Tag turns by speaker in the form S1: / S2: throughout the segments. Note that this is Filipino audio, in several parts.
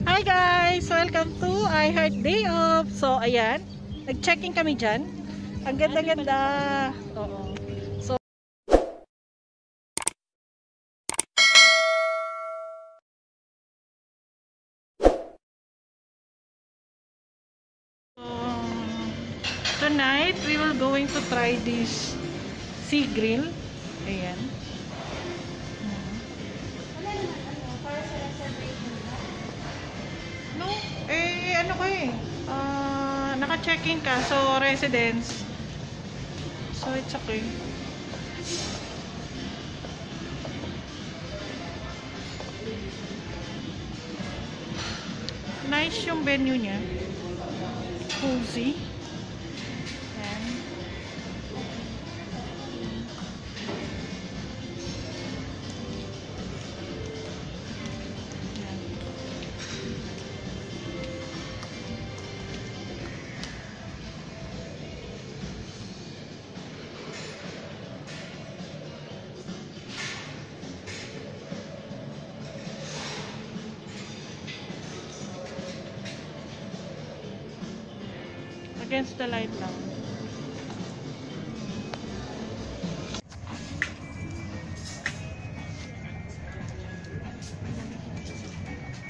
S1: Hi guys! Welcome to I Heart Day Off. So ayan, nag-checking kami dyan. Ang ganda-ganda. Oo. So tonight we will going to try this sea grill. Ayan. No, ano ko naka-checking ka, so residence. So it's okay. Nice yung venue niya. Cozy. Ayan. Against the light lang.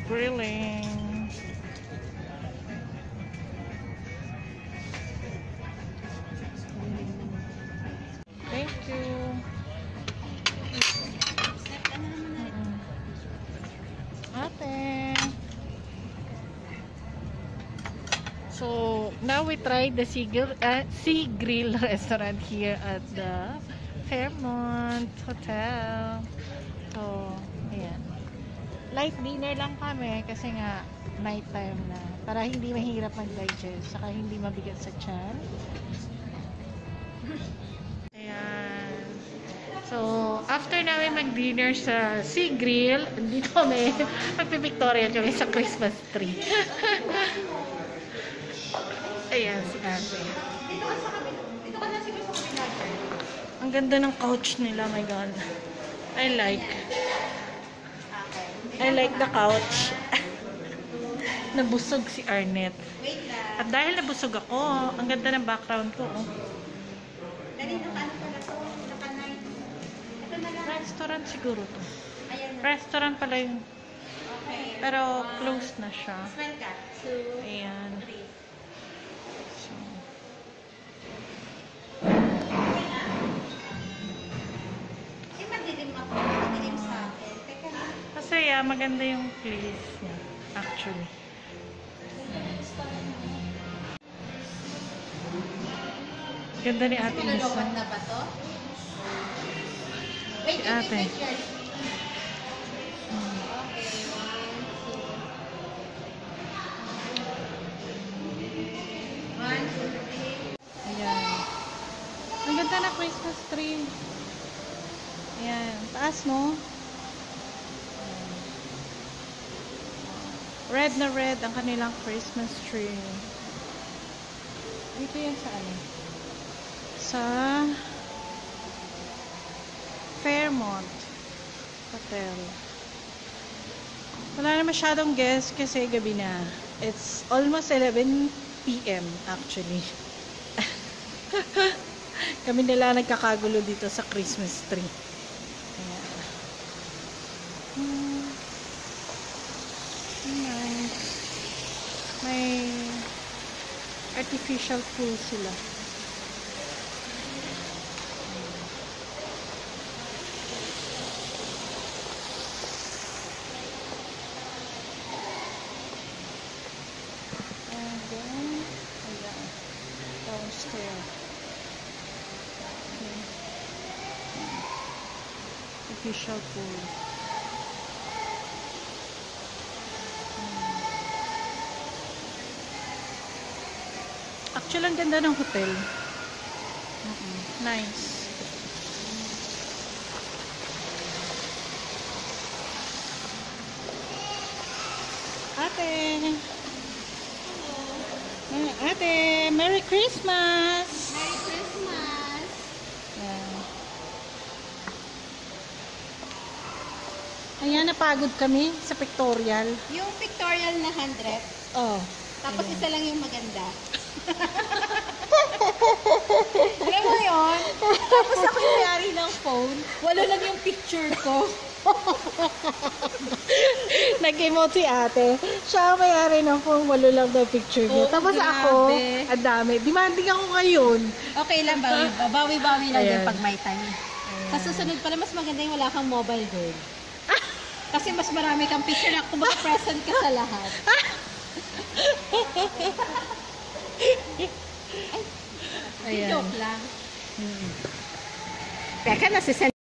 S1: Grilling. Thank you. Ate. So now we tried the Sea Grill restaurant here at the Fairmont Hotel. So, ayan. Light dinner lang kami kasi nga night time na. Para hindi mahirap mag-digest. Saka hindi mabigat sa tiyan. Ayan. So, after namin mag-dinner sa Sea Grill, dito kami magpipictorial kami sa Christmas tree. Ayan, si ate.
S2: Dito ka na siguro sa kabila.
S1: Ang ganda ng couch nila, my God. I like the couch. Nabusog si Arnett.
S2: Wait lang.
S1: At dahil nabusog ako, ang ganda ng background ko. Oh.
S2: Dali, naka-ano pala to? Naka-9. Ito na lang.
S1: Restaurant siguro to.
S2: Ayan na.
S1: Restaurant pala yung...
S2: Okay.
S1: Pero closed na siya.
S2: Smell ka. 2,
S1: Ayan.
S2: 3.
S1: So,
S2: Okay na? Kasi madilim ako. Madilim sa akin. Teka na.
S1: masaya, maganda yung place niya. Actually. Ganda ni Ate Lisa.
S2: Nilolowat na ba to? Wait,
S1: Si ate.
S2: wait. Okay, 1, 2, 3.
S1: Ayan. Ang ganda na Christmas tree. Ayan. Taas, no? Ayan. Red na red ang kanilang Christmas tree. Dito yan sa ano? Sa Fairmont Hotel. Wala na masyadong guests kasi gabi na. It's almost 11 PM actually. Kami nila nagkakagulo dito sa Christmas tree. Ayan. Nice. May artificial pool sila. And then, ayan. Downstairs. Okay. Artificial pool. Actually, ang ganda ng hotel. Nice. Ate! Ate! Merry Christmas!
S2: Merry Christmas!
S1: Yan. Ayan, napagod kami sa pictorial.
S2: Yung pictorial na 100,
S1: Oh.
S2: tapos isa lang yung maganda. Alam mo yun? Tapos ako yung may-ari ng phone, wala lang yung picture ko.
S1: Nag-emote si ate. Siya ang may-ari ng phone, walo lang daw picture niya.
S2: Oo,
S1: Tapos
S2: grabe.
S1: ako, ang dami. Demanding ako ngayon.
S2: Okay lang, bawi-bawi lang din
S1: Ayan.
S2: pag may time. Sa susunod pala, mas maganda yung wala kang mobile girl. Kasi mas marami kang picture na kung present ka sa lahat.
S1: Ayan.
S2: Joke lang.
S1: Teka, nasisend